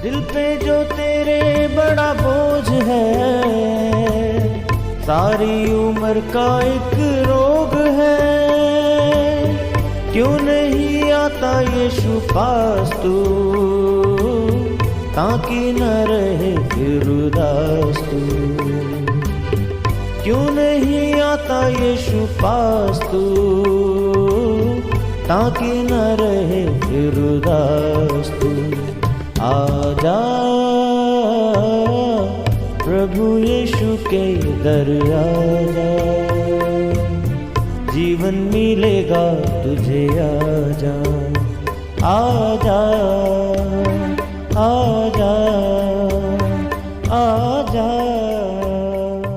दिल पे जो तेरे बड़ा बोझ है, सारी उम्र का एक रोग है। क्यों नहीं आता यीशु पास तू, ताकि न रहे फिर उदास तू। क्यों नहीं आता यीशु पास तू, ताकि न रहे फिर उदास तू। आजा प्रभु यीशु के दर आजा, जीवन मिलेगा तुझे। आजा आजा आजा आजा।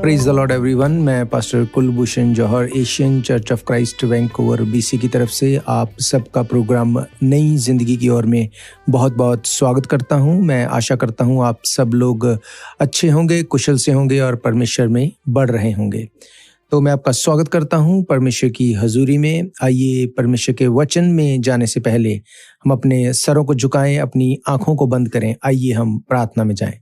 Praise the Lord everyone. मैं pastor Kulbhushan Jauhar, Asian church of Christ Vancouver BC की तरफ से आप सबका प्रोग्राम नई जिंदगी की ओर में बहुत बहुत स्वागत करता हूं। मैं आशा करता हूं आप सब लोग अच्छे होंगे, कुशल से होंगे और परमेश्वर में बढ़ रहे होंगे। तो मैं आपका स्वागत करता हूं परमेश्वर की हजूरी में। आइए परमेश्वर के वचन में जाने से पहले हम अपने सरों को झुकाएं, अपनी आंखों को बंद करें। आइए हम प्रार्थना में जाएं।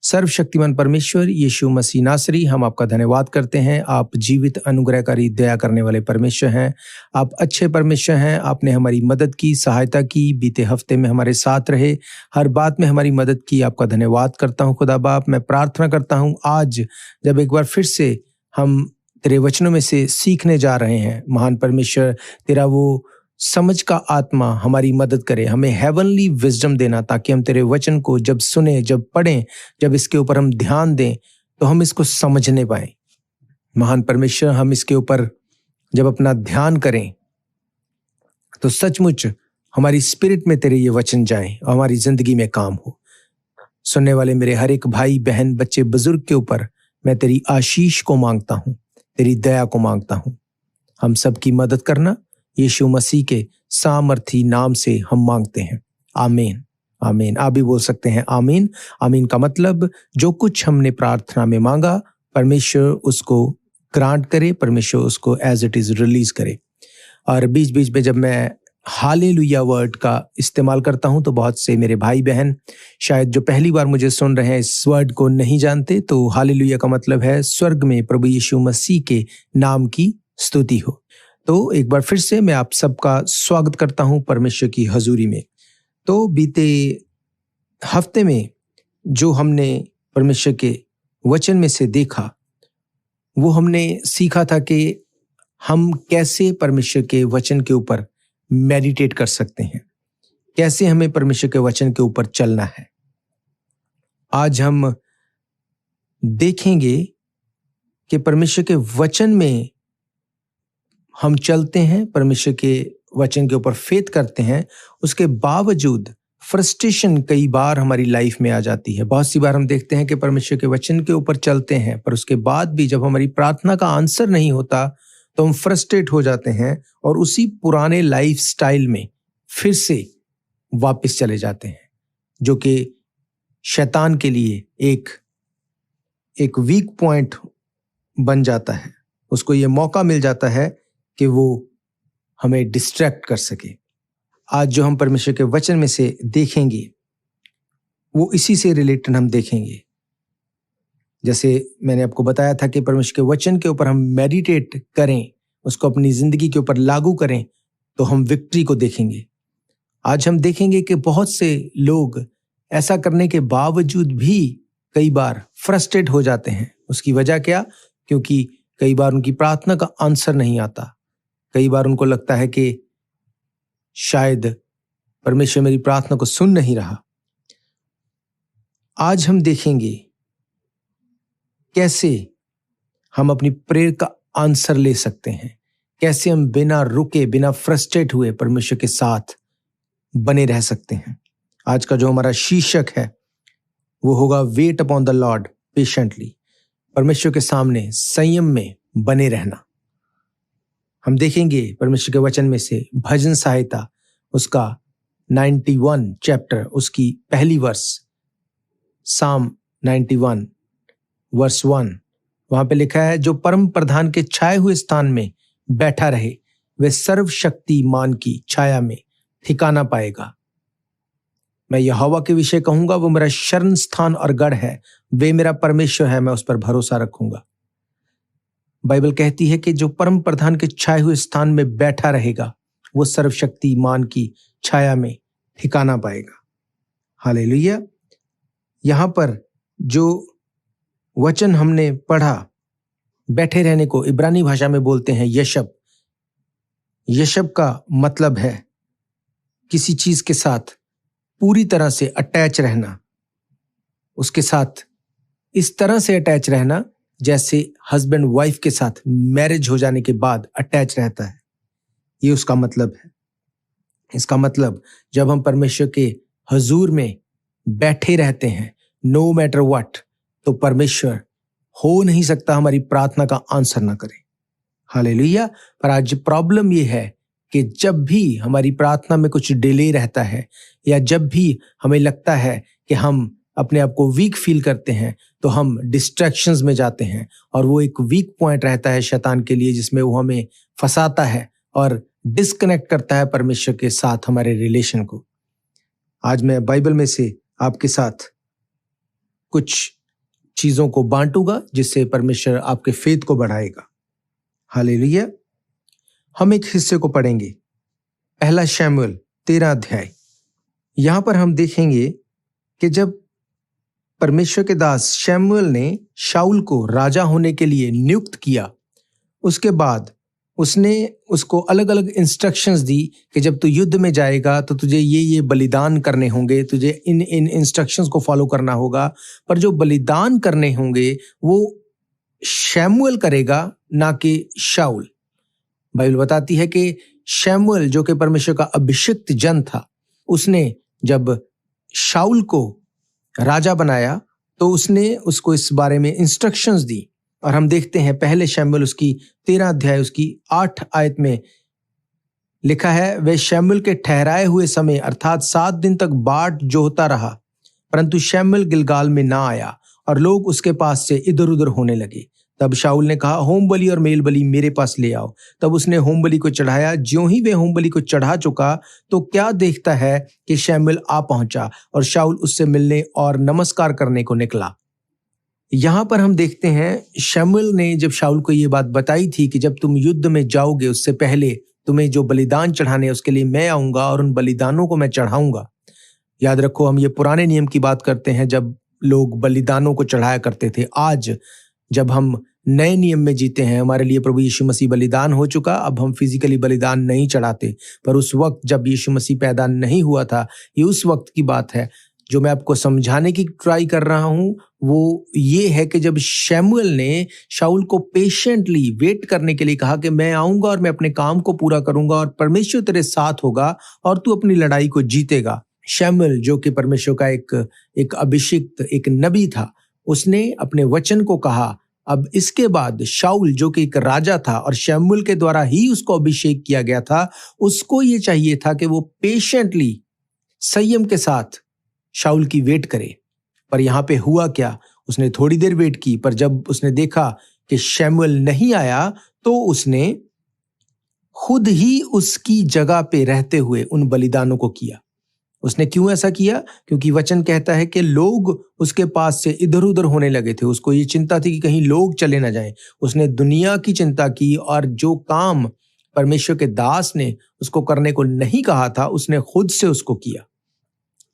सर्वशक्तिमान परमेश्वर यीशु मसीह नासरी, हम आपका धन्यवाद करते हैं। आप जीवित, अनुग्रहकारी, दया करने वाले परमेश्वर हैं। आप अच्छे परमेश्वर हैं। आपने हमारी मदद की, सहायता की, बीते हफ्ते में हमारे साथ रहे, हर बात में हमारी मदद की। आपका धन्यवाद करता हूं खुदा बाप। मैं प्रार्थना करता हूं आज जब एक बार फिर से हम तेरे वचनों में से सीखने जा रहे हैं, महान परमेश्वर तेरा वो समझ का आत्मा हमारी मदद करे, हमें हेवनली विजडम देना, ताकि हम तेरे वचन को जब सुने, जब पढ़ें, जब इसके ऊपर हम ध्यान दें तो हम इसको समझने पाएं। महान परमेश्वर, हम इसके ऊपर जब अपना ध्यान करें तो सचमुच हमारी स्पिरिट में तेरे ये वचन जाएं और हमारी जिंदगी में काम हो। सुनने वाले मेरे हर एक भाई बहन, बच्चे बुजुर्ग के ऊपर मैं तेरी आशीष को मांगता हूं, तेरी दया को मांगता हूं। हम सबकी मदद करना, यीशु मसीह के सामर्थी नाम से हम मांगते हैं। आमीन आमीन। आप भी बोल सकते हैं आमीन। आमीन का मतलब जो कुछ हमने प्रार्थना में मांगा परमेश्वर उसको ग्रांट करे, परमेश्वर उसको एज इट इज रिलीज करे। और बीच बीच में जब मैं हालेलुया वर्ड का इस्तेमाल करता हूं तो बहुत से मेरे भाई बहन शायद जो पहली बार मुझे सुन रहे हैं इस वर्ड को नहीं जानते। तो हालेलुया का मतलब है स्वर्ग में प्रभु यीशु मसीह के नाम की स्तुति हो। तो एक बार फिर से मैं आप सबका स्वागत करता हूं परमेश्वर की हजूरी में। तो बीते हफ्ते में जो हमने परमेश्वर के वचन में से देखा, वो हमने सीखा था कि हम कैसे परमेश्वर के वचन के ऊपर मेडिटेट कर सकते हैं, कैसे हमें परमेश्वर के वचन के ऊपर चलना है। आज हम देखेंगे कि परमेश्वर के वचन में हम चलते हैं, परमेश्वर के वचन के ऊपर फेथ करते हैं, उसके बावजूद फ्रस्ट्रेशन कई बार हमारी लाइफ में आ जाती है। बहुत सी बार हम देखते हैं कि परमेश्वर के वचन के ऊपर चलते हैं, पर उसके बाद भी जब हमारी प्रार्थना का आंसर नहीं होता तो हम फ्रस्ट्रेट हो जाते हैं और उसी पुराने लाइफ स्टाइल में फिर से वापस चले जाते हैं, जो कि शैतान के लिए एक वीक पॉइंट बन जाता है। उसको ये मौका मिल जाता है कि वो हमें डिस्ट्रैक्ट कर सके। आज जो हम परमेश्वर के वचन में से देखेंगे वो इसी से रिलेटेड हम देखेंगे। जैसे मैंने आपको बताया था कि परमेश्वर के वचन के ऊपर हम मेडिटेट करें, उसको अपनी जिंदगी के ऊपर लागू करें तो हम विक्ट्री को देखेंगे। आज हम देखेंगे कि बहुत से लोग ऐसा करने के बावजूद भी कई बार फ्रस्ट्रेट हो जाते हैं। उसकी वजह क्या? क्योंकि कई बार उनकी प्रार्थना का आंसर नहीं आता। कई बार उनको लगता है कि शायद परमेश्वर मेरी प्रार्थना को सुन नहीं रहा। आज हम देखेंगे कैसे हम अपनी प्रेयर का आंसर ले सकते हैं, कैसे हम बिना रुके, बिना फ्रस्ट्रेट हुए परमेश्वर के साथ बने रह सकते हैं। आज का जो हमारा शीर्षक है वो होगा weight upon the Lord patiently, परमेश्वर के सामने संयम में बने रहना। हम देखेंगे परमेश्वर के वचन में से भजन संहिता उसका 91 चैप्टर, उसकी पहली वर्स, साम 91 वर्स 1, वहां पे लिखा है, जो परम प्रधान के छाए हुए स्थान में बैठा रहे वह सर्वशक्तिमान की छाया में ठिकाना पाएगा। मैं यहोवा के विषय कहूंगा, वो मेरा शरण स्थान और गढ़ है, वे मेरा परमेश्वर है, मैं उस पर भरोसा रखूंगा। बाइबल कहती है कि जो परम प्रधान के छाए हुए स्थान में बैठा रहेगा वो सर्वशक्तिमान की छाया में ठिकाना पाएगा। हालेलुया। यहां पर जो वचन हमने पढ़ा, बैठे रहने को इब्रानी भाषा में बोलते हैं यशब। यशब का मतलब है किसी चीज के साथ पूरी तरह से अटैच रहना, उसके साथ इस तरह से अटैच रहना जैसे हस्बैंड वाइफ के साथ मैरिज हो जाने के बाद अटैच रहता है। ये उसका मतलब है। इसका मतलब जब हम परमेश्वर के हजूर में बैठे रहते हैं, नो मैटर व्हाट, तो परमेश्वर हो नहीं सकता हमारी प्रार्थना का आंसर ना करे। हालेलुया। पर आज प्रॉब्लम ये है कि जब भी हमारी प्रार्थना में कुछ डिले रहता है या जब भी हमें लगता है कि हम अपने आप को वीक फील करते हैं, तो हम डिस्ट्रैक्शंस में जाते हैं और वो एक वीक पॉइंट रहता है शैतान के लिए, जिसमें वो हमें फंसाता है और डिस्कनेक्ट करता है परमेश्वर के साथ हमारे रिलेशन को। आज मैं बाइबल में से आपके साथ कुछ चीजों को बांटूंगा जिससे परमेश्वर आपके फेथ को बढ़ाएगा। हालेलुया। हम एक हिस्से को पढ़ेंगे, पहला शमूएल 13 अध्याय। यहां पर हम देखेंगे कि जब परमेश्वर के दास शमूएल ने शाऊल को राजा होने के लिए नियुक्त किया, उसके बाद उसने उसको अलग अलग इंस्ट्रक्शंस दी कि जब तू युद्ध में जाएगा तो तुझे ये बलिदान करने होंगे, तुझे इन इंस्ट्रक्शंस को फॉलो करना होगा। पर जो बलिदान करने होंगे वो शमूएल करेगा, ना कि शाऊल। बाइबल बताती है कि शमूएल जो कि परमेश्वर का अभिषिक्त जन था, उसने जब शाऊल को राजा बनाया तो उसने उसको इस बारे में इंस्ट्रक्शंस दी। और हम देखते हैं पहले शमूएल उसकी 13 अध्याय उसकी 8 आयत में लिखा है, वे शमूएल के ठहराए हुए समय अर्थात 7 दिन तक बाट जोहता रहा, परंतु शमूएल गिलगाल में ना आया और लोग उसके पास से इधर उधर होने लगे। तब शाऊल ने कहा, होम बलि और मेल बलि मेरे पास ले आओ। तब उसने होम बलि को चढ़ाया। ज्यों ही वे होम बलि को चढ़ा चुका तो क्या देखता है कि शमूएल आ पहुंचा और शाऊल उससे मिलने और नमस्कार करने को निकला। यहां पर हम देखते हैं शमूएल ने जब शाऊल को ये बात बताई थी कि जब तुम युद्ध में जाओगे उससे पहले तुम्हें जो बलिदान चढ़ाने उसके लिए मैं आऊंगा और उन बलिदानों को मैं चढ़ाऊंगा। याद रखो, हम ये पुराने नियम की बात करते हैं जब लोग बलिदानों को चढ़ाया करते थे। आज जब हम नए नियम में जीते हैं, हमारे लिए प्रभु यीशु मसीह बलिदान हो चुका, अब हम फिजिकली बलिदान नहीं चढ़ाते। पर उस वक्त जब यीशु मसीह पैदा नहीं हुआ था, ये उस वक्त की बात है। जो मैं आपको समझाने की ट्राई कर रहा हूं वो ये है कि जब शमूएल ने शाऊल को पेशेंटली वेट करने के लिए कहा कि मैं आऊंगा और मैं अपने काम को पूरा करूंगा और परमेश्वर तेरे साथ होगा और तू अपनी लड़ाई को जीतेगा। शमूएल जो कि परमेश्वर का एक अभिषिक्त एक नबी था, उसने अपने वचन को कहा। अब इसके बाद शाऊल जो कि एक राजा था और शमूएल के द्वारा ही उसको अभिषेक किया गया था, उसको ये चाहिए था कि वो पेशेंटली संयम के साथ शाऊल की वेट करे। पर यहां पे हुआ क्या, उसने थोड़ी देर वेट की, पर जब उसने देखा कि शमूएल नहीं आया तो उसने खुद ही उसकी जगह पे रहते हुए उन बलिदानों को किया। उसने क्यों ऐसा किया? क्योंकि वचन कहता है कि लोग उसके पास से इधर उधर होने लगे थे। उसको ये चिंता थी कि कहीं लोग चले ना जाएं। उसने दुनिया की चिंता की और जो काम परमेश्वर के दास ने उसको करने को नहीं कहा था उसने खुद से उसको किया।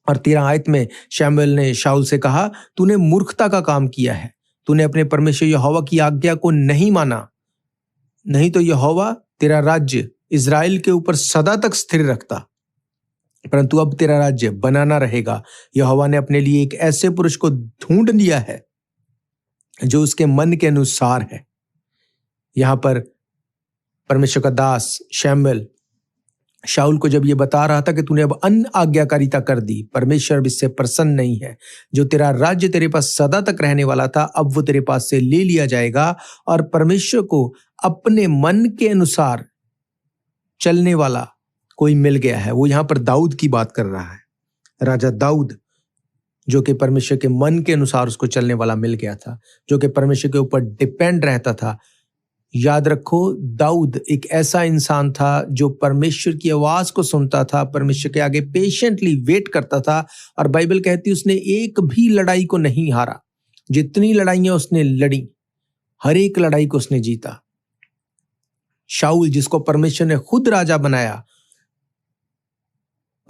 और 13 आयत में शमूएल ने शाऊल से कहा, तूने मूर्खता का काम किया है, तूने अपने परमेश्वर यहोवा की आज्ञा को नहीं माना, नहीं तो यहोवा तेरा राज्य इजराइल के ऊपर सदा तक स्थिर रखता, परंतु अब तेरा राज्य बनाना रहेगा। यहोवा ने अपने लिए एक ऐसे पुरुष को ढूंढ लिया है जो उसके मन के अनुसार है। यहां पर परमेश्वर का दास शमूएल शाऊल को जब ये बता रहा था कि तूने अब अन आज्ञाकारिता कर दी, परमेश्वर अब इससे प्रसन्न नहीं है, जो तेरा राज्य तेरे पास सदा तक रहने वाला था अब वो तेरे पास से ले लिया जाएगा और परमेश्वर को अपने मन के अनुसार चलने वाला कोई मिल गया है। वो यहां पर दाऊद की बात कर रहा है, राजा दाऊद जो कि परमेश्वर के मन के अनुसार उसको चलने वाला मिल गया था, जो कि परमेश्वर के ऊपर डिपेंड रहता था। याद रखो, दाऊद एक ऐसा इंसान था जो परमेश्वर की आवाज को सुनता था, परमेश्वर के आगे पेशेंटली वेट करता था, और बाइबल कहती है उसने एक भी लड़ाई को नहीं हारा। जितनी लड़ाइयां उसने लड़ी, हर एक लड़ाई को उसने जीता। शाऊल, जिसको परमेश्वर ने खुद राजा बनाया,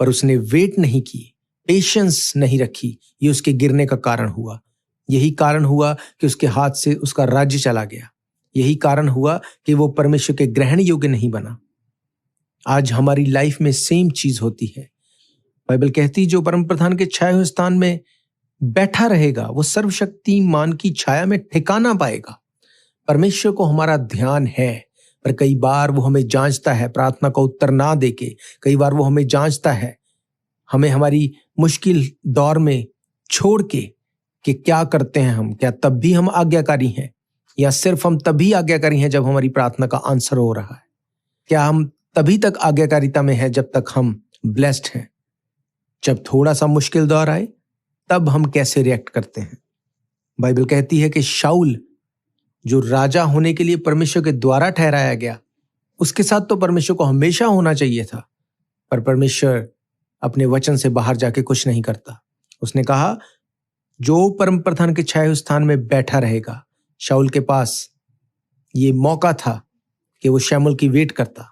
पर उसने वेट नहीं की, पेशेंस नहीं रखी, ये उसके गिरने का कारण हुआ। यही कारण हुआ कि उसके हाथ से उसका राज्य चला गया। यही कारण हुआ कि वो परमेश्वर के ग्रहण योग्य नहीं बना। आज हमारी लाइफ में सेम चीज होती है। बाइबल कहती, जो परम प्रधान के छाए हुए स्थान में बैठा रहेगा वो सर्वशक्तिमान की छाया में ठिकाना पाएगा। परमेश्वर को हमारा ध्यान है, पर कई बार वो हमें जांचता है प्रार्थना का उत्तर ना देके। कई बार वो हमें जांचता है, हमें हमारी मुश्किल दौर में छोड़ के, कि क्या करते हैं हम। क्या तब भी हम आज्ञाकारी हैं, या सिर्फ हम तभी आज्ञाकारी हैं जब हमारी प्रार्थना का आंसर हो रहा है? क्या हम तभी तक आज्ञाकारिता में हैं जब तक हम ब्लेस्ड हैं? जब थोड़ा सा मुश्किल दौर आए तब हम कैसे रिएक्ट करते हैं? बाइबल कहती है कि शाऊल, जो राजा होने के लिए परमेश्वर के द्वारा ठहराया गया, उसके साथ तो परमेश्वर को हमेशा होना चाहिए था, पर परमेश्वर अपने वचन से बाहर जाके कुछ नहीं करता। उसने कहा, जो परम प्रधान के छाए हुए स्थान में बैठा रहेगा। शाऊल के पास ये मौका था कि वो शमूएल की वेट करता,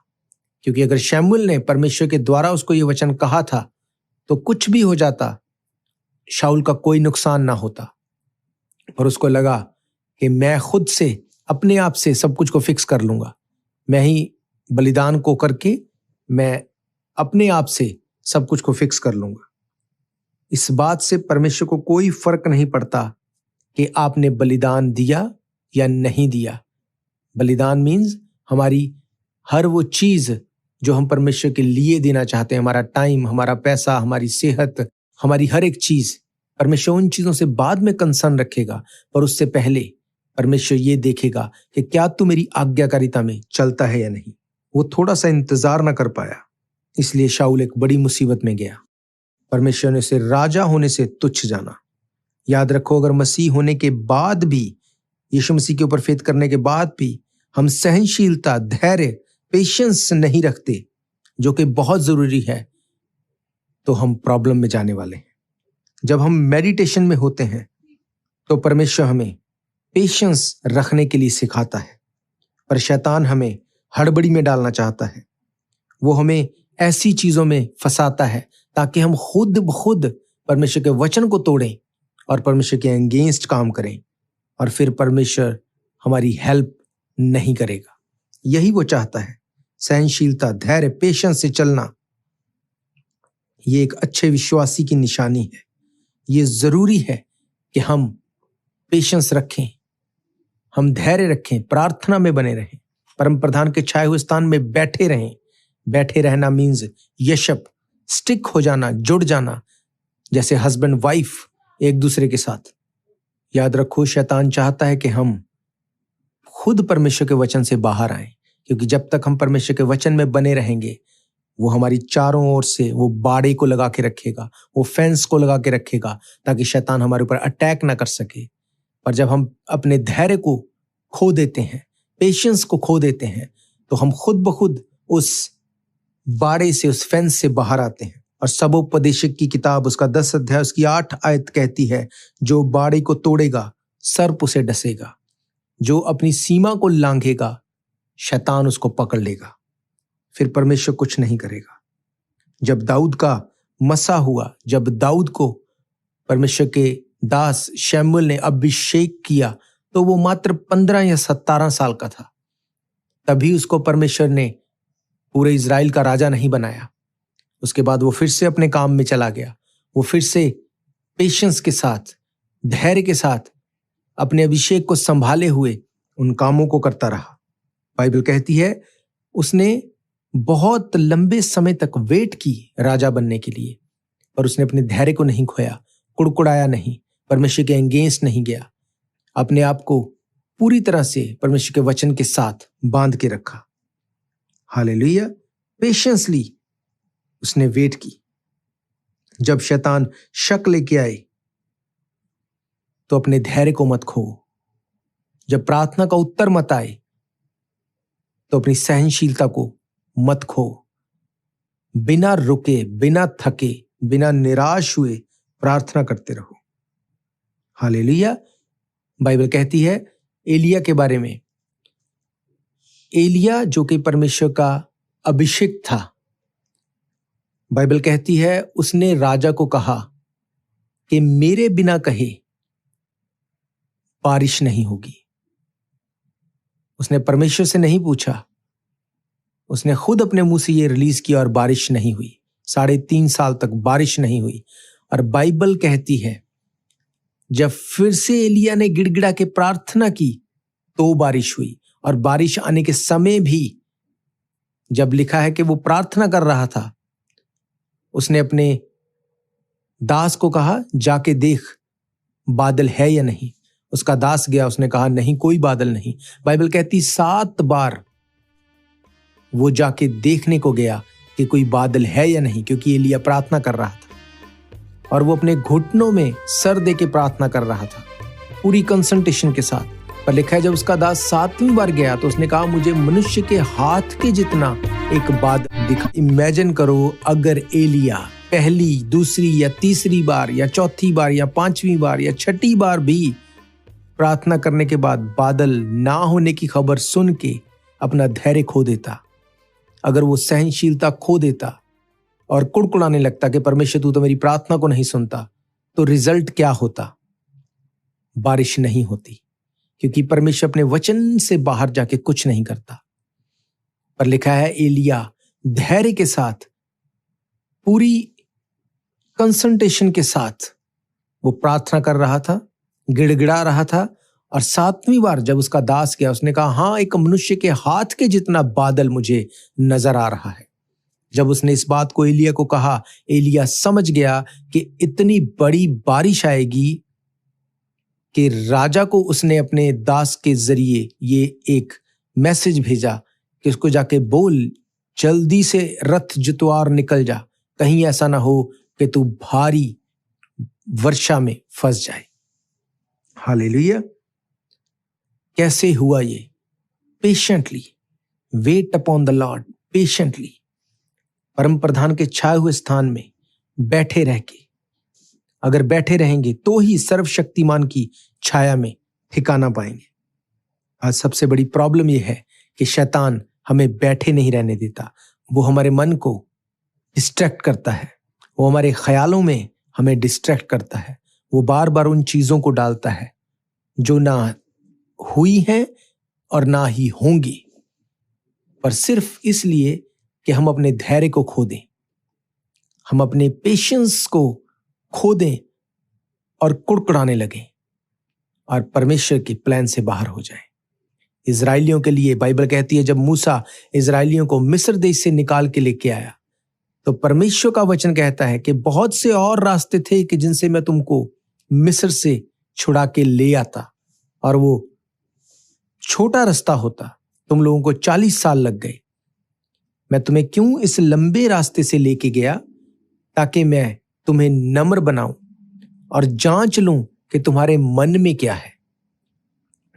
क्योंकि अगर शमूएल ने परमेश्वर के द्वारा उसको ये वचन कहा था तो कुछ भी हो जाता, शाऊल का कोई नुकसान ना होता। पर उसको लगा कि मैं खुद से, अपने आप से सब कुछ को फिक्स कर लूंगा, मैं ही बलिदान को करके मैं अपने आप से सब कुछ को फिक्स कर लूंगा। इस बात से परमेश्वर को कोई फर्क नहीं पड़ता कि आपने बलिदान दिया या नहीं दिया। बलिदान मीन्स हमारी हर वो चीज जो हम परमेश्वर के लिए देना चाहते हैं, हमारा टाइम, हमारा पैसा, हमारी सेहत, हमारी हर एक चीज। परमेश्वर उन चीजों से बाद में कंसर्न रखेगा, पर उससे पहले परमेश्वर ये देखेगा कि क्या तू मेरी आज्ञाकारिता में चलता है या नहीं। वो थोड़ा सा इंतजार ना कर पाया, इसलिए शाऊल एक बड़ी मुसीबत में गया। परमेश्वर ने उसे राजा होने से तुच्छ जाना। याद रखो, अगर मसीह होने के बाद भी, यीशु मसीह के ऊपर फेथ करने के बाद भी हम सहनशीलता, धैर्य, पेशेंस नहीं रखते, जो कि बहुत जरूरी है, तो हम प्रॉब्लम में जाने वाले हैं। जब हम मेडिटेशन में होते हैं तो परमेश्वर हमें पेशेंस रखने के लिए सिखाता है, पर शैतान हमें हड़बड़ी में डालना चाहता है। वो हमें ऐसी चीजों में फंसाता है ताकि हम खुद ब खुद परमेश्वर के वचन को तोड़ें और परमेश्वर के अगेंस्ट काम करें, और फिर परमेश्वर हमारी हेल्प नहीं करेगा। यही वो चाहता है। सहनशीलता, धैर्य, पेशेंस से चलना, ये एक अच्छे विश्वासी की निशानी है। ये जरूरी है कि हम पेशेंस रखें, हम धैर्य रखें, प्रार्थना में बने रहें, परम प्रधान के छाए हुए स्थान में बैठे रहें। बैठे रहना मीन्स यशप, स्टिक हो जाना, जुड़ जाना, जैसे हस्बैंड वाइफ एक दूसरे के साथ। याद रखो, शैतान चाहता है कि हम खुद परमेश्वर के वचन से बाहर आएं, क्योंकि जब तक हम परमेश्वर के वचन में बने रहेंगे, वो हमारी चारों ओर से वो बाड़े को लगा के रखेगा, वो फेंस को लगा के रखेगा, ताकि शैतान हमारे ऊपर अटैक ना कर सके। पर जब हम अपने धैर्य को खो देते हैं, पेशेंस को खो देते हैं, तो हम खुद ब खुद उस बाड़े से, उस फेंस से बाहर आते हैं। और सबोपदेशक की किताब, उसका 10 अध्याय, उसकी 8 आयत कहती है, जो बाड़े को तोड़ेगा सर्प उसे डसेगा, जो अपनी सीमा को लांघेगा शैतान उसको पकड़ लेगा, फिर परमेश्वर कुछ नहीं करेगा। जब दाऊद का मसा हुआ, जब दाऊद को परमेश्वर के दास शमूएल ने अभिषेक किया, तो वो मात्र 15 या 17 साल का था। तभी उसको परमेश्वर ने पूरे इज़राइल का राजा नहीं बनाया। उसके बाद वो फिर से अपने काम में चला गया। वो फिर से पेशेंस के साथ, धैर्य के साथ अपने अभिषेक को संभाले हुए उन कामों को करता रहा। बाइबल कहती है उसने बहुत लंबे समय तक वेट की राजा बनने के लिए, पर उसने अपने धैर्य को नहीं खोया, कुड़कुड़ाया नहीं, परमेश्वर के अगेंस्ट नहीं गया, अपने आप को पूरी तरह से परमेश्वर के वचन के साथ बांध के रखा। हालेलुया। पेशेंसली उसने वेट की। जब शैतान शक लेके आए तो अपने धैर्य को मत खो। जब प्रार्थना का उत्तर मत आए तो अपनी सहनशीलता को मत खो। बिना रुके, बिना थके, बिना निराश हुए प्रार्थना करते रहो। हालेलुया। बाइबल कहती है एलिया के बारे में, एलिया जो कि परमेश्वर का अभिषेक था, बाइबल कहती है उसने राजा को कहा कि मेरे बिना कहे बारिश नहीं होगी। उसने परमेश्वर से नहीं पूछा, उसने खुद अपने मुंह से ये रिलीज किया और बारिश नहीं हुई। 3.5 साल तक बारिश नहीं हुई। और बाइबल कहती है जब फिर से एलिया ने गिड़गिड़ा के प्रार्थना की तो बारिश हुई। और बारिश आने के समय भी जब लिखा है कि वो प्रार्थना कर रहा था, उसने अपने दास को कहा जाके देख बादल है या नहीं। उसका दास गया, उसने कहा नहीं कोई बादल नहीं। बाइबल कहती 7 बार वो जाके देखने को गया कि कोई बादल है या नहीं, क्योंकि एलिया प्रार्थना कर रहा था और वो अपने घुटनों में सर दे के प्रार्थना कर रहा था पूरी कंसंट्रेशन के साथ। पर लिखा है जब उसका दास 7वीं बार गया तो उसने कहा मुझे मनुष्य के हाथ के जितना एक बादल दिखा। इमेजिन करो अगर एलिया पहली, दूसरी या तीसरी बार या चौथी बार या 5वीं बार या 6ठी बार भी प्रार्थना करने के बाद बादल ना होने की खबर सुन के अपना धैर्य खो देता, अगर वो सहनशीलता खो देता और कुड़कुड़ाने लगता कि परमेश्वर तू तो मेरी प्रार्थना को नहीं सुनता, तो रिजल्ट क्या होता? बारिश नहीं होती, क्योंकि परमेश्वर अपने वचन से बाहर जाके कुछ नहीं करता। पर लिखा है एलिया धैर्य के साथ, पूरी कंसंट्रेशन के साथ वो प्रार्थना कर रहा था, गिड़गिड़ा रहा था। और 7वीं बार जब उसका दास गया उसने कहा हाँ एक मनुष्य के हाथ के जितना बादल मुझे नजर आ रहा है। जब उसने इस बात को एलिया को कहा, एलिया समझ गया कि इतनी बड़ी बारिश आएगी कि राजा को उसने अपने दास के जरिए ये एक मैसेज भेजा कि उसको जाके बोल जल्दी से रथ जुतवार निकल जा, कहीं ऐसा ना हो कि तू भारी वर्षा में फंस जाए। हालेलुया। कैसे हुआ ये? Patiently, weight upon the Lord, patiently परम प्रधान के छाए हुए स्थान में बैठे रह के, अगर बैठे रहेंगे तो ही सर्वशक्तिमान की छाया में ठिकाना पाएंगे। आज सबसे बड़ी प्रॉब्लम यह है कि शैतान हमें बैठे नहीं रहने देता। वो हमारे मन को डिस्ट्रैक्ट करता है, वो हमारे ख्यालों में हमें डिस्ट्रैक्ट करता है। वो बार बार उन चीजों को डालता है जो ना हुई हैं और ना ही होंगी, पर सिर्फ इसलिए कि हम अपने धैर्य को खो दें, हम अपने पेशेंस को खो दें और कुड़कुड़ाने लगें और परमेश्वर के प्लान से बाहर हो जाएं। इजराइलियों के लिए बाइबल कहती है जब मूसा इजराइलियों को मिस्र देश से निकाल के लेके आया तो परमेश्वर का वचन कहता है कि बहुत से और रास्ते थे कि जिनसे मैं तुमको मिस्र से छुड़ा के ले आता, और वो छोटा रास्ता होता, तुम लोगों को 40 साल लग गए। मैं तुम्हें क्यों इस लंबे रास्ते से लेके गया? ताकि मैं तुम्हें नम्र बनाऊं और जांच लूं कि तुम्हारे मन में क्या है।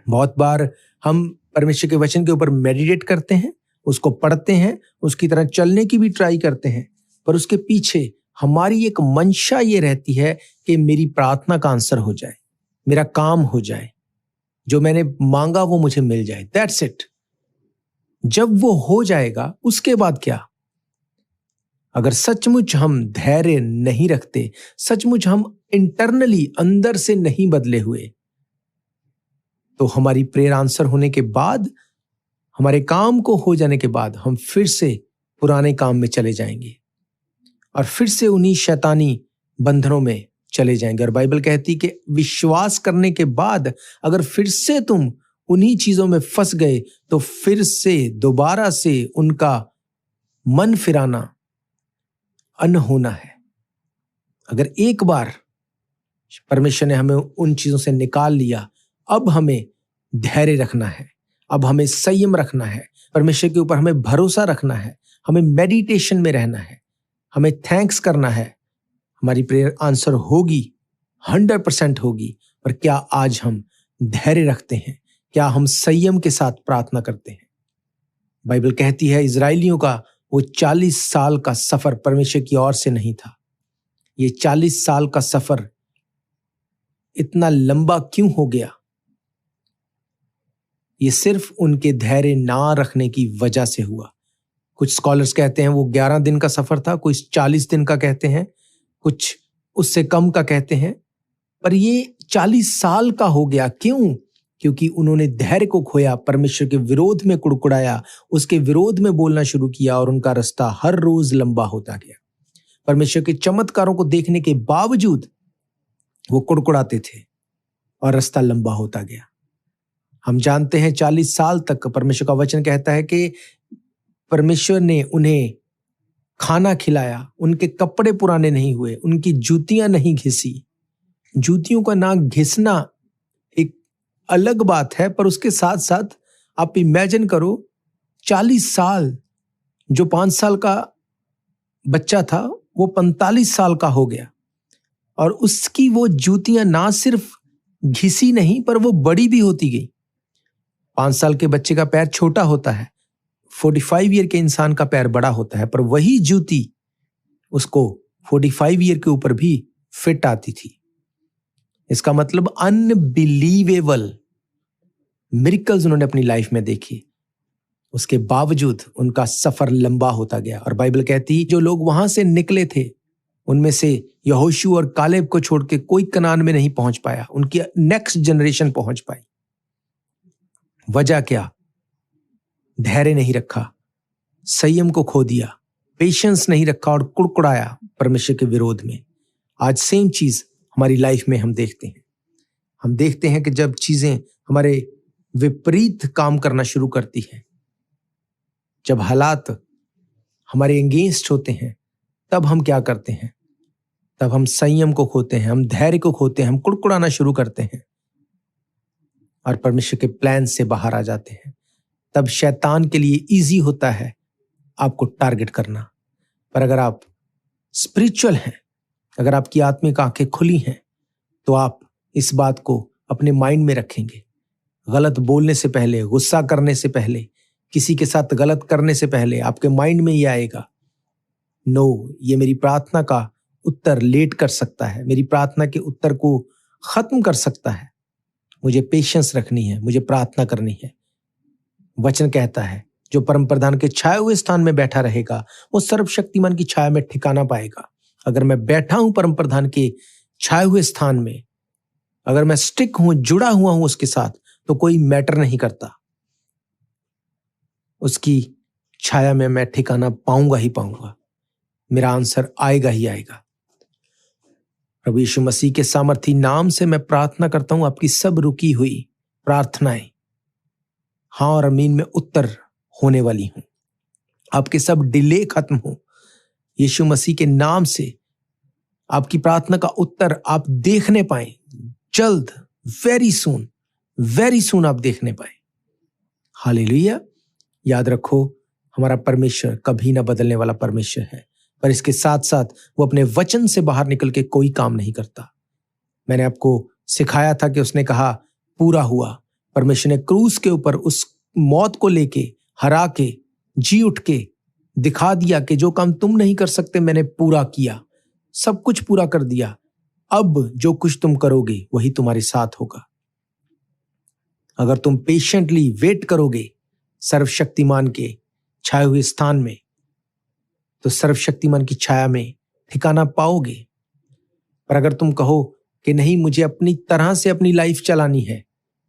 बहुत बार हम परमेश्वर के वचन के ऊपर मेडिटेट करते हैं, उसको पढ़ते हैं, उसकी तरह चलने की भी ट्राई करते हैं, पर उसके पीछे हमारी एक मंशा ये रहती है कि मेरी प्रार्थना का आंसर हो जाए, मेरा काम हो जाए, जो मैंने मांगा वो मुझे मिल जाए। That's it. जब वो हो जाएगा उसके बाद क्या? अगर सचमुच हम धैर्य नहीं रखते, सचमुच हम इंटरनली अंदर से नहीं बदले हुए, तो हमारी प्रेयर आंसर होने के बाद, हमारे काम को हो जाने के बाद हम फिर से पुराने काम में चले जाएंगे और फिर से उन्हीं शैतानी बंधनों में चले जाएंगे। और बाइबल कहती कि विश्वास करने के बाद अगर फिर से तुम उन्हीं चीजों में फंस गए तो फिर से दोबारा से उनका मन फिराना अनहोना है। अगर एक बार परमेश्वर ने हमें उन चीजों से निकाल लिया, अब हमें धैर्य रखना है, अब हमें संयम रखना है, परमेश्वर के ऊपर हमें भरोसा रखना है, हमें मेडिटेशन में रहना है, हमें थैंक्स करना है। हमारी प्रेयर आंसर होगी, 100% होगी। पर क्या आज हम धैर्य रखते हैं? क्या हम संयम के साथ प्रार्थना करते हैं? बाइबल कहती है इजरायलियों का वो 40 साल का सफर परमेश्वर की ओर से नहीं था। ये 40 साल का सफर इतना लंबा क्यों हो गया? ये सिर्फ उनके धैर्य ना रखने की वजह से हुआ। कुछ स्कॉलर्स कहते हैं वो 11 दिन का सफर था, कुछ 40 दिन का कहते हैं, कुछ उससे कम का कहते हैं, पर ये 40 साल का हो गया। क्यों? क्योंकि उन्होंने धैर्य को खोया, परमेश्वर के विरोध में कुड़कुड़ाया, उसके विरोध में बोलना शुरू किया और उनका रास्ता हर रोज लंबा होता गया। परमेश्वर के चमत्कारों को देखने के बावजूद वो कुड़कुड़ाते थे और रास्ता लंबा होता गया। हम जानते हैं 40 साल तक परमेश्वर का वचन कहता है कि परमेश्वर ने उन्हें खाना खिलाया, उनके कपड़े पुराने नहीं हुए, उनकी जूतियां नहीं घिसी। जूतियों का ना घिसना एक अलग बात है, पर उसके साथ साथ आप इमेजिन करो 40 साल, जो 5 साल का बच्चा था वो 45 साल का हो गया और उसकी वो जूतियां ना सिर्फ घिसी नहीं पर वो बड़ी भी होती गई। 5 साल के बच्चे का पैर छोटा होता है, 45 ईयर के इंसान का पैर बड़ा होता है, पर वही जूती उसको 45 ईयर के ऊपर भी फिट आती थी। इसका मतलब अनबिलीवेबल मिरेकल्स उन्होंने अपनी लाइफ में देखे, उसके बावजूद उनका सफर लंबा होता गया। और बाइबल कहती जो लोग वहां से निकले थे उनमें से यहोशू और कालेब को छोड़ के कोई कनान में नहीं पहुंच पाया, उनकी नेक्स्ट जनरेशन पहुंच पाई। वजह क्या? धैर्य नहीं रखा, संयम को खो दिया, पेशेंस नहीं रखा और कुड़कुड़ाया परमेश्वर के विरोध में। आज सेम चीज हमारी लाइफ में हम देखते हैं। हम देखते हैं कि जब चीजें हमारे विपरीत काम करना शुरू करती हैं, जब हालात हमारे अगेंस्ट होते हैं, तब हम क्या करते हैं? तब हम संयम को खोते हैं, हम धैर्य को खोते हैं, हम कुड़कुड़ाना शुरू करते हैं और परमेश्वर के प्लान से बाहर आ जाते हैं। तब शैतान के लिए इजी होता है आपको टारगेट करना। पर अगर आप स्पिरिचुअल हैं, अगर आपकी आत्मिक आंखें खुली हैं, तो आप इस बात को अपने माइंड में रखेंगे। गलत बोलने से पहले, गुस्सा करने से पहले, किसी के साथ गलत करने से पहले आपके माइंड में ये आएगा, नो, ये मेरी प्रार्थना का उत्तर लेट कर सकता है, मेरी प्रार्थना के उत्तर को खत्म कर सकता है। मुझे पेशेंस रखनी है, मुझे प्रार्थना करनी है। वचन कहता है जो परम प्रधान के छाए हुए स्थान में बैठा रहेगा वो सर्वशक्तिमान की छाया में ठिकाना पाएगा। अगर मैं बैठा हूं परम प्रधान के छाए हुए स्थान में, अगर मैं स्टिक हूं, जुड़ा हुआ हूं उसके साथ, तो कोई मैटर नहीं करता, उसकी छाया में मैं ठिकाना पाऊंगा ही पाऊंगा, मेरा आंसर आएगा ही आएगा। प्रभु यीशु मसीह के सामर्थी नाम से मैं प्रार्थना करता हूं, आपकी सब रुकी हुई प्रार्थनाएं हाँ और आमीन में उत्तर होने वाली हूं, आपके सब डिले खत्म हो। यीशु मसीह के नाम से आपकी प्रार्थना का उत्तर आप देखने पाए जल्द, वेरी सून आप देखने पाए। हालेलुया। याद रखो, हमारा परमेश्वर कभी ना बदलने वाला परमेश्वर है, पर इसके साथ साथ वो अपने वचन से बाहर निकल के कोई काम नहीं करता। मैंने आपको सिखाया था कि उसने कहा पूरा हुआ। परमेश्वर ने क्रूस के ऊपर उस मौत को लेके हरा के जी उठ के दिखा दिया कि जो काम तुम नहीं कर सकते मैंने पूरा किया, सब कुछ पूरा कर दिया। अब जो कुछ तुम करोगे वही तुम्हारे साथ होगा। अगर तुम पेशेंटली वेट करोगे सर्वशक्तिमान के छाए हुए स्थान में, तो सर्वशक्तिमान की छाया में ठिकाना पाओगे। पर अगर तुम कहो कि नहीं, मुझे अपनी तरह से अपनी लाइफ चलानी है,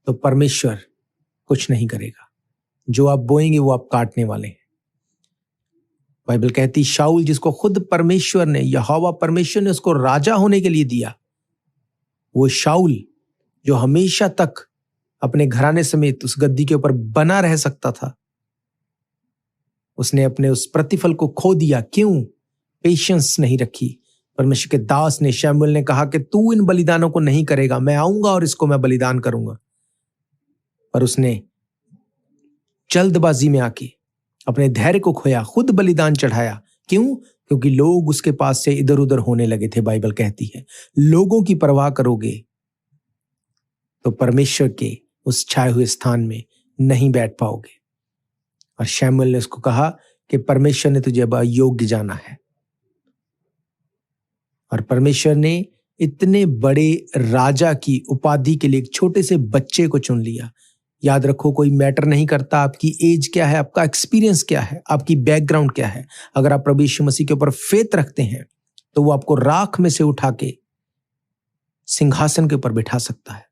तो परमेश्वर कुछ नहीं करेगा। जो आप बोएंगे वो आप काटने वाले हैं। बाइबल कहती शाऊल, जिसको खुद परमेश्वर ने, यहोवा परमेश्वर ने उसको राजा होने के लिए दिया, वो शाऊल जो हमेशा तक अपने घराने समेत उस गद्दी के ऊपर बना रह सकता था, उसने अपने उस प्रतिफल को खो दिया। क्यों? पेशेंस नहीं रखी। परमेश्वर के दास ने, शमूएल ने कहा कि तू इन बलिदानों को नहीं करेगा, मैं आऊंगा और इसको मैं बलिदान करूंगा। पर उसने जल्दबाजी में आके अपने धैर्य को खोया, खुद बलिदान चढ़ाया। क्यों? क्योंकि लोग उसके पास से इधर उधर होने लगे थे। बाइबल कहती है लोगों की परवाह करोगे तो परमेश्वर के उस छाए हुए स्थान में नहीं बैठ पाओगे। और शमूएल ने उसको कहा कि परमेश्वर ने तुझे अब अयोग्य जाना है। और परमेश्वर ने इतने बड़े राजा की उपाधि के लिए एक छोटे से बच्चे को चुन लिया। याद रखो, कोई मैटर नहीं करता आपकी एज क्या है, आपका एक्सपीरियंस क्या है, आपकी बैकग्राउंड क्या है। अगर आप प्रभु यीशु मसीह के ऊपर फेथ रखते हैं तो वो आपको राख में से उठा के सिंहासन के ऊपर बिठा सकता है।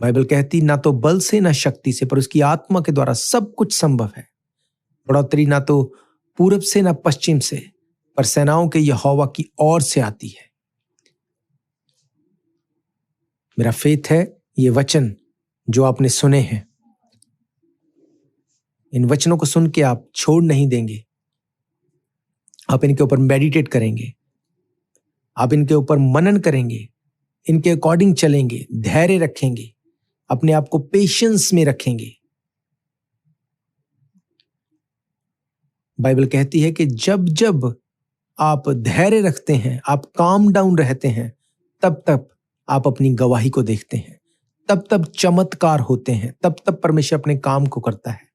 बाइबल कहती ना तो बल से ना शक्ति से पर उसकी आत्मा के द्वारा सब कुछ संभव है। बढ़ोतरी ना तो पूरब से ना पश्चिम से पर सेनाओं के यहोवा की ओर से आती है। मेरा फेथ है ये वचन जो आपने सुने हैं, इन वचनों को सुन के आप छोड़ नहीं देंगे। आप इनके ऊपर मेडिटेट करेंगे, आप इनके ऊपर मनन करेंगे, इनके अकॉर्डिंग चलेंगे, धैर्य रखेंगे, अपने आप को पेशेंस में रखेंगे। बाइबल कहती है कि जब जब आप धैर्य रखते हैं, आप काम डाउन रहते हैं, तब तब आप अपनी गवाही को देखते हैं, तब तब चमत्कार होते हैं, तब तब परमेश्वर अपने काम को करता है।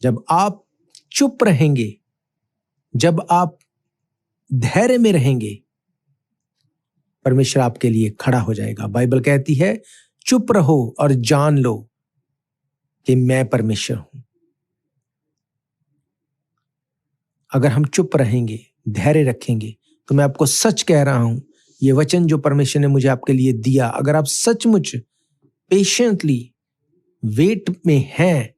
जब आप चुप रहेंगे, जब आप धैर्य में रहेंगे, परमेश्वर आपके लिए खड़ा हो जाएगा। बाइबल कहती है चुप रहो और जान लो कि मैं परमेश्वर हूं। अगर हम चुप रहेंगे, धैर्य रखेंगे, तो मैं आपको सच कह रहा हूं, ये वचन जो परमेश्वर ने मुझे आपके लिए दिया, अगर आप सचमुच पेशेंटली वेट में हैं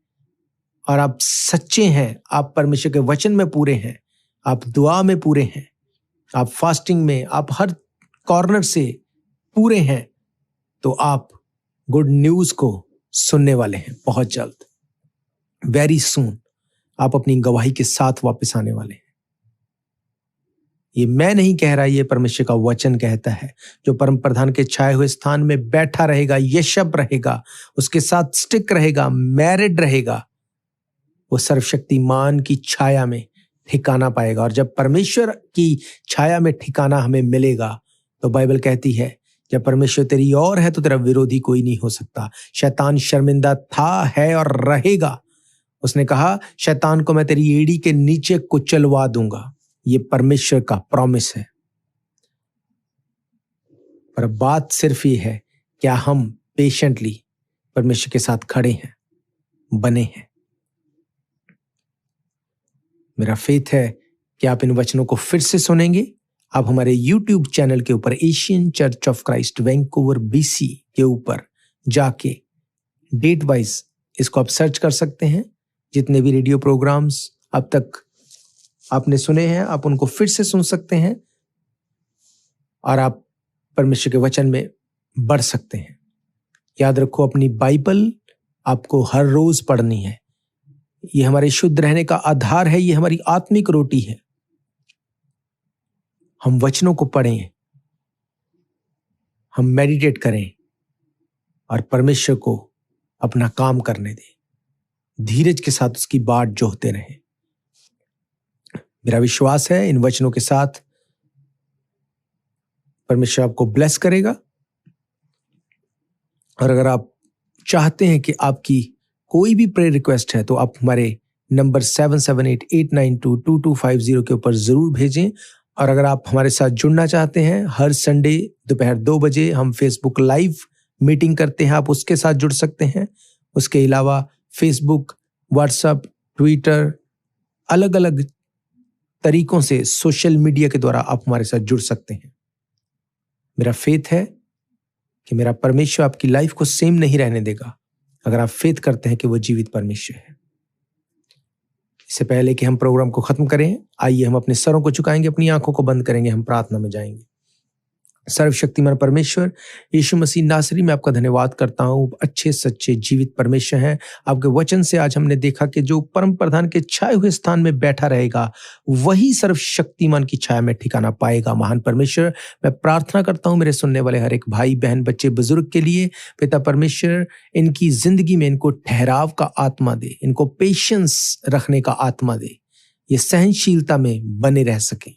और आप सच्चे हैं, आप परमेश्वर के वचन में पूरे हैं, आप दुआ में पूरे हैं, आप फास्टिंग में, आप हर कॉर्नर से पूरे हैं, तो आप गुड न्यूज को सुनने वाले हैं बहुत जल्द। वेरी सून आप अपनी गवाही के साथ वापस आने वाले हैं। ये मैं नहीं कह रहा, ये परमेश्वर का वचन कहता है। जो परम प्रधान के छाए हुए स्थान में बैठा रहेगा, यशब रहेगा, उसके साथ स्टिक रहेगा, मैरिड रहेगा, वो सर्वशक्तिमान की छाया में ठिकाना पाएगा। और जब परमेश्वर की छाया में ठिकाना हमें मिलेगा, तो बाइबल कहती है जब परमेश्वर तेरी ओर है तो तेरा विरोधी कोई नहीं हो सकता। शैतान शर्मिंदा था, है और रहेगा। उसने कहा शैतान को मैं तेरी एड़ी के नीचे कुचलवा दूंगा। ये परमेश्वर का प्रॉमिस है। पर बात सिर्फ ये है, क्या हम पेशेंटली परमेश्वर के साथ खड़े हैं, बने हैं। मेरा फेथ है कि आप इन वचनों को फिर से सुनेंगे। आप हमारे YouTube चैनल के ऊपर Asian church of Christ Vancouver BC के ऊपर जाके डेट वाइज इसको आप सर्च कर सकते हैं। जितने भी रेडियो प्रोग्राम्स अब तक आपने सुने हैं, आप उनको फिर से सुन सकते हैं और आप परमेश्वर के वचन में बढ़ सकते हैं। याद रखो, अपनी बाइबल आपको हर रोज पढ़नी है। ये हमारे शुद्ध रहने का आधार है, ये हमारी आत्मिक रोटी है। हम वचनों को पढ़ें, हम मेडिटेट करें और परमेश्वर को अपना काम करने दें। धीरज के साथ उसकी बाट जोहते रहें। मेरा विश्वास है इन वचनों के साथ परमेश्वर आपको ब्लेस करेगा। और अगर आप चाहते हैं कि आपकी कोई भी प्रेयर रिक्वेस्ट है तो आप हमारे नंबर 7788922250 के ऊपर जरूर भेजें। और अगर आप हमारे साथ जुड़ना चाहते हैं, हर संडे दोपहर 2 बजे हम फेसबुक लाइव मीटिंग करते हैं, आप उसके साथ जुड़ सकते हैं। उसके अलावा फेसबुक, व्हाट्सएप, ट्विटर, अलग अलग तरीकों से सोशल मीडिया के द्वारा आप हमारे साथ जुड़ सकते हैं। मेरा फेथ है कि मेरा परमेश्वर आपकी लाइफ को सेम नहीं रहने देगा अगर आप फेथ करते हैं कि वो जीवित परमेश्वर है। इससे पहले कि हम प्रोग्राम को खत्म करें, आइए हम अपने सरों को झुकाएंगे, अपनी आंखों को बंद करेंगे, हम प्रार्थना में जाएंगे। सर्वशक्तिमान परमेश्वर यीशु मसीह नासरी, मैं आपका धन्यवाद करता हूँ। अच्छे सच्चे जीवित परमेश्वर हैं। आपके वचन से आज हमने देखा कि जो परम प्रधान के छाए हुए स्थान में बैठा रहेगा वही सर्वशक्तिमान की छाया में ठिकाना पाएगा। महान परमेश्वर, मैं प्रार्थना करता हूँ मेरे सुनने वाले हर एक भाई बहन, बच्चे, बुजुर्ग के लिए। पिता परमेश्वर, इनकी जिंदगी में इनको ठहराव का आत्मा दे, इनको पेशेंस रखने का आत्मा दे, ये सहनशीलता में बने रह सकें।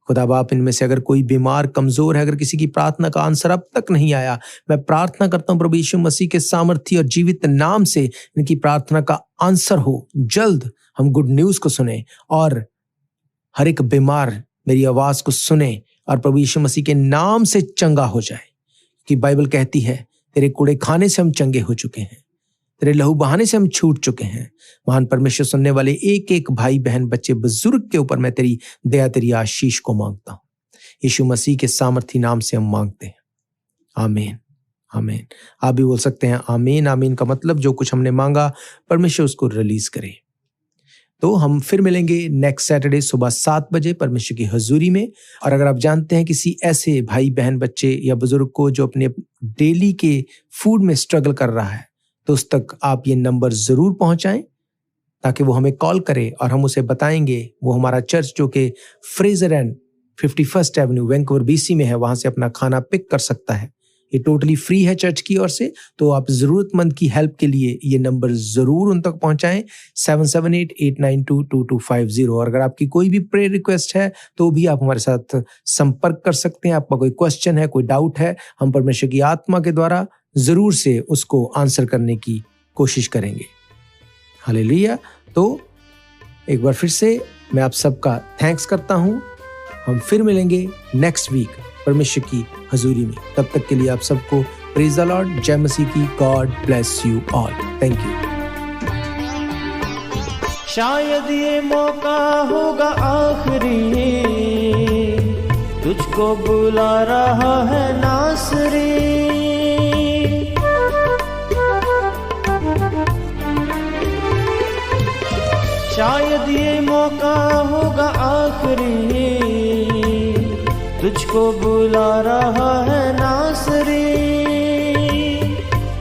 खुदा बाप, इनमें से अगर कोई बीमार कमजोर है, अगर किसी की प्रार्थना का आंसर अब तक नहीं आया, मैं प्रार्थना करता हूं प्रभु यीशु मसीह के सामर्थी और जीवित नाम से इनकी प्रार्थना का आंसर हो। जल्द हम गुड न्यूज को सुने और हर एक बीमार मेरी आवाज को सुने और प्रभु यीशु मसीह के नाम से चंगा हो जाए। कि बाइबल कहती है तेरे कूड़े खाने से हम चंगे हो चुके हैं, तेरे लहू बहाने से हम छूट चुके हैं। महान परमेश्वर, सुनने वाले एक एक भाई बहन बच्चे बुजुर्ग के ऊपर मैं तेरी दया, तेरी आशीष को मांगता हूं। यीशु मसीह के सामर्थी नाम से हम मांगते हैं, आमीन आमीन। आप भी बोल सकते हैं आमीन आमीन का मतलब जो कुछ हमने मांगा परमेश्वर उसको रिलीज करे। तो हम फिर मिलेंगे नेक्स्ट सैटरडे सुबह 7 बजे परमेश्वर की हजूरी में। और अगर आप जानते हैं किसी ऐसे भाई बहन बच्चे या बुजुर्ग को जो अपने डेली के फूड में स्ट्रगल कर रहा है, तो उस तक आप ये नंबर जरूर पहुंचाएं ताकि वो हमें कॉल करे और हम उसे बताएंगे। वो हमारा चर्च जो कि Fraser and 51st Avenue Vancouver BC में है, वहां से अपना खाना पिक कर सकता है। ये टोटली फ्री है चर्च की ओर से। तो आप जरूरतमंद की हेल्प के लिए ये नंबर जरूर उन तक पहुंचाएं, 7788922250। और अगर आपकी कोई भी प्रेयर रिक्वेस्ट है तो भी आप हमारे साथ संपर्क कर सकते हैं। आपका कोई क्वेश्चन है, कोई डाउट है, हम परमेश्वर की आत्मा के द्वारा जरूर से उसको आंसर करने की कोशिश करेंगे। हालेलुया। तो एक बार फिर से मैं आप सबका थैंक्स करता हूं। हम फिर मिलेंगे नेक्स्ट वीक परमेश्वर की हजूरी में। तब तक के लिए आप सबको प्रेज द लॉर्ड, जय मसीह की। God bless you all. Thank you. शायद ये मौका होगा आखिरी, तुझको बुला रहा है नासरी। शायद ये मौका होगा आखिरी, तुझको बुला रहा है नासरी।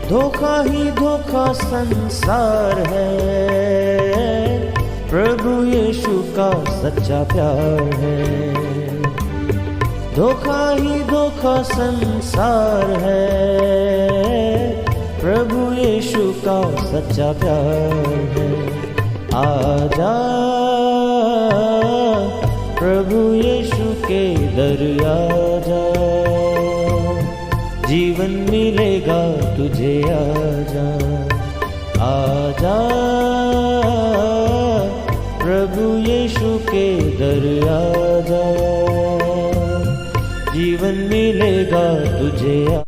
धोखा ही धोखा संसार है, प्रभु यीशु का सच्चा प्यार है। धोखा ही धोखा संसार है, प्रभु यीशु का सच्चा प्यार है। आजा प्रभु यीशु के दर आजा, जीवन मिलेगा तुझे। आजा आजा प्रभु यीशु के दर आजा, जीवन मिलेगा तुझे।